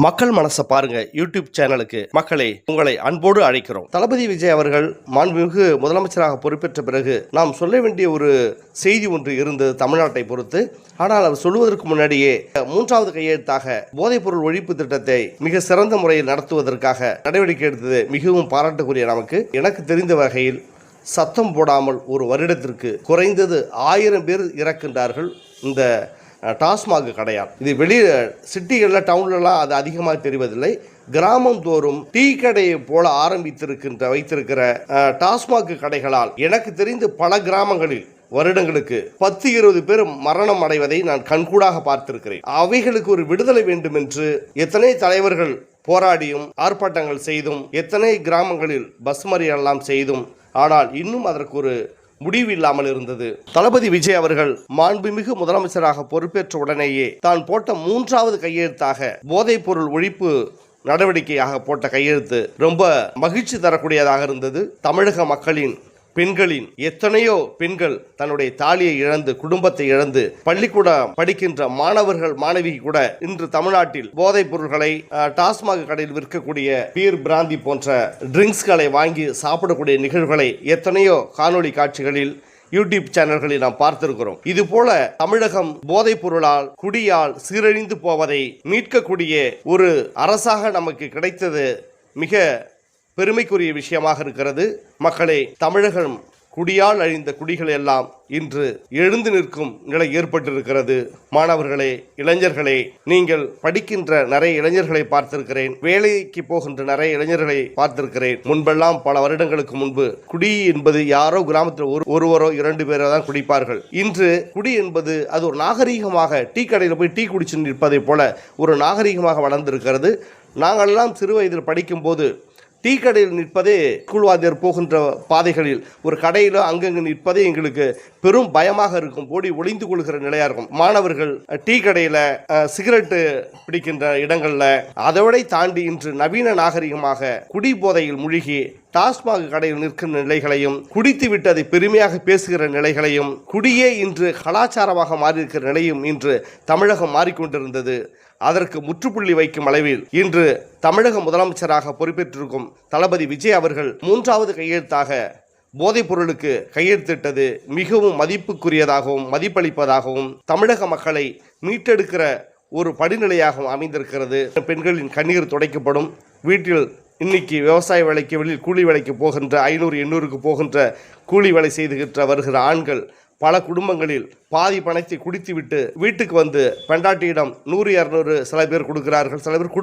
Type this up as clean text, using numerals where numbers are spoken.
மக்கள் மனசை பாருங்க யூடியூப் சேனலுக்கு மக்களை உங்களை அன்போடு அழைக்கிறோம். தளபதி விஜய் அவர்கள் மாண்புமிகு முதலமைச்சராக பொறுப்பேற்ற பிறகு நாம் சொல்ல வேண்டிய ஒரு செய்தி ஒன்று இருந்தது தமிழ்நாட்டை பொறுத்து. ஆனால் அவர் சொல்வதற்கு முன்னாடியே மூன்றாவது கையெழுத்தாக போதைப்பொருள் ஒழிப்பு திட்டத்தை மிக சிறந்த முறையில் நடத்துவதற்காக நடவடிக்கை எடுத்தது மிகவும் பாராட்டுக்குரிய. எனக்கு தெரிந்த வகையில் சத்தம் போடாமல் ஒரு வருடத்திற்கு குறைந்தது 1000 பேர் இறக்கின்றார்கள் இந்த டாஸ்மாக் கடையால். இது வெளியே சிட்டிகளில் டவுன்லலாம் அது அதிகமாக தெரிவதில்லை. கிராமம் தோறும் டீ கடையை போல வைத்திருக்கிற டாஸ்மாக் கடைகளால் எனக்கு தெரிந்து பல கிராமங்களில் வருடங்களுக்கு 10-20 பேர் மரணம் அடைவதை நான் கண்கூடாக பார்த்திருக்கிறேன். அவைகளுக்கு ஒரு விடுதலை வேண்டும் என்று எத்தனை தலைவர்கள் போராடியும் ஆர்ப்பாட்டங்கள் செய்தும் எத்தனை கிராமங்களில் பஸ் மறியெல்லாம் செய்தும் ஆனால் இன்னும் அதற்கு ஒரு முடிவு இல்லாமல் இருந்தது. தளபதி விஜய் அவர்கள் மாண்புமிகு முதலமைச்சராக பொறுப்பேற்ற உடனேயே தான் போட்ட மூன்றாவது கையெழுத்தாக போதைப் பொருள் ஒழிப்பு நடவடிக்கையாக போட்ட கையெழுத்து ரொம்ப மகிழ்ச்சி தரக்கூடியதாக இருந்தது. தமிழக மக்களின் பெண்களின் எத்தனையோ பெண்கள் தன்னுடைய தாலியை இழந்து குடும்பத்தை இழந்து பள்ளிக்கூடம் படிக்கின்ற மாணவர்கள் மாணவி கூட இன்று தமிழ்நாட்டில் போதைப் பொருள்களை டாஸ்மாக் கடையில் விற்கக்கூடிய பீர் பிராந்தி போன்ற ட்ரிங்க்ஸ்களை வாங்கி சாப்பிடக்கூடிய நிகழ்வுகளை எத்தனையோ காணொளி காட்சிகளில் யூடியூப் சேனல்களில் நாம் பார்த்திருக்கிறோம். இது போல தமிழகம் போதைப் பொருளால் குடியால் சீரழிந்து போவதை மீட்கக்கூடிய ஒரு அரசாக நமக்கு கிடைத்தது மிக பெருமைக்குரிய விஷயமாக இருக்கிறது. மக்களை, தமிழகம் குடியால் அழிந்த குடிகள் எல்லாம் இன்று எழுந்து நிற்கும் நிலை ஏற்பட்டிருக்கிறது. மாணவர்களே, இளைஞர்களே, நீங்கள் படிக்கின்ற நிறைய இளைஞர்களை பார்த்திருக்கிறேன். வேலைக்கு போகின்ற நிறைய இளைஞர்களை பார்த்திருக்கிறேன். முன்பெல்லாம் பல வருடங்களுக்கு முன்பு குடி என்பது யாரோ கிராமத்தில் ஒருவரோ 2 பேரோ தான் குடிப்பார்கள். இன்று குடி என்பது அது ஒரு நாகரீகமாக, டீ கடையில் போய் டீ குடிச்சு நிற்பதை போல ஒரு நாகரீகமாக வளர்ந்திருக்கிறது. நாங்களெல்லாம் சிறு வயதில் படிக்கும்போது டீ கடையில் நிற்பதே, ஸ்கூல்வாதியர் போகின்ற பாதைகளில் ஒரு கடையில் அங்கங்கு நிற்பதே எங்களுக்கு பெரும் பயமாக இருக்கும். ஓடி ஒளிந்து கொள்கிற நிலையாக இருக்கும். மாணவர்கள் டீ கடையில் சிகரெட்டு பிடிக்கின்ற இடங்களில் அதோட தாண்டி இன்று நவீன நாகரிகமாக குடி போதையில் மூழ்கி டாஸ்மாக் கடையில் நிற்கிற நிலைகளையும், குடித்து விட்டு அதை பெருமையாக பேசுகிற நிலைகளையும், குடியே இன்று கலாச்சாரமாக மாறியிருக்கிற நிலையும் இன்று தமிழகம் மாறிக்கொண்டிருந்தது. அதற்கு முற்றுப்புள்ளி வைக்கும் அளவில் இன்று தமிழக முதலமைச்சராக பொறுப்பேற்றிருக்கும் தளபதி விஜய் அவர்கள் மூன்றாவது கையெழுத்தாக போதைப் பொருளுக்கு கையெழுத்திட்டது மிகவும் மதிப்புக்குரியதாகவும் மதிப்பளிப்பதாகவும் தமிழக மக்களை மீட்டெடுக்கிற ஒரு படிநிலையாகவும் அமைந்திருக்கிறது. பெண்களின் கண்ணீர் துடைக்கப்படும். வீட்டில் இன்னைக்கு விவசாய வேலைக்கு வெளியில் கூலி வேலைக்கு போகின்ற 500-800க்கு போகின்ற கூலி வேலை செய்துகின்ற வருகிற ஆண்கள் பல குடும்பங்களில் பாதி பணத்தை குடித்துவிட்டு வீட்டுக்கு வந்து பெண்டாட்டியிடம் 100-200 சில பேர் கொடுக்கிறார்கள். சில பேர்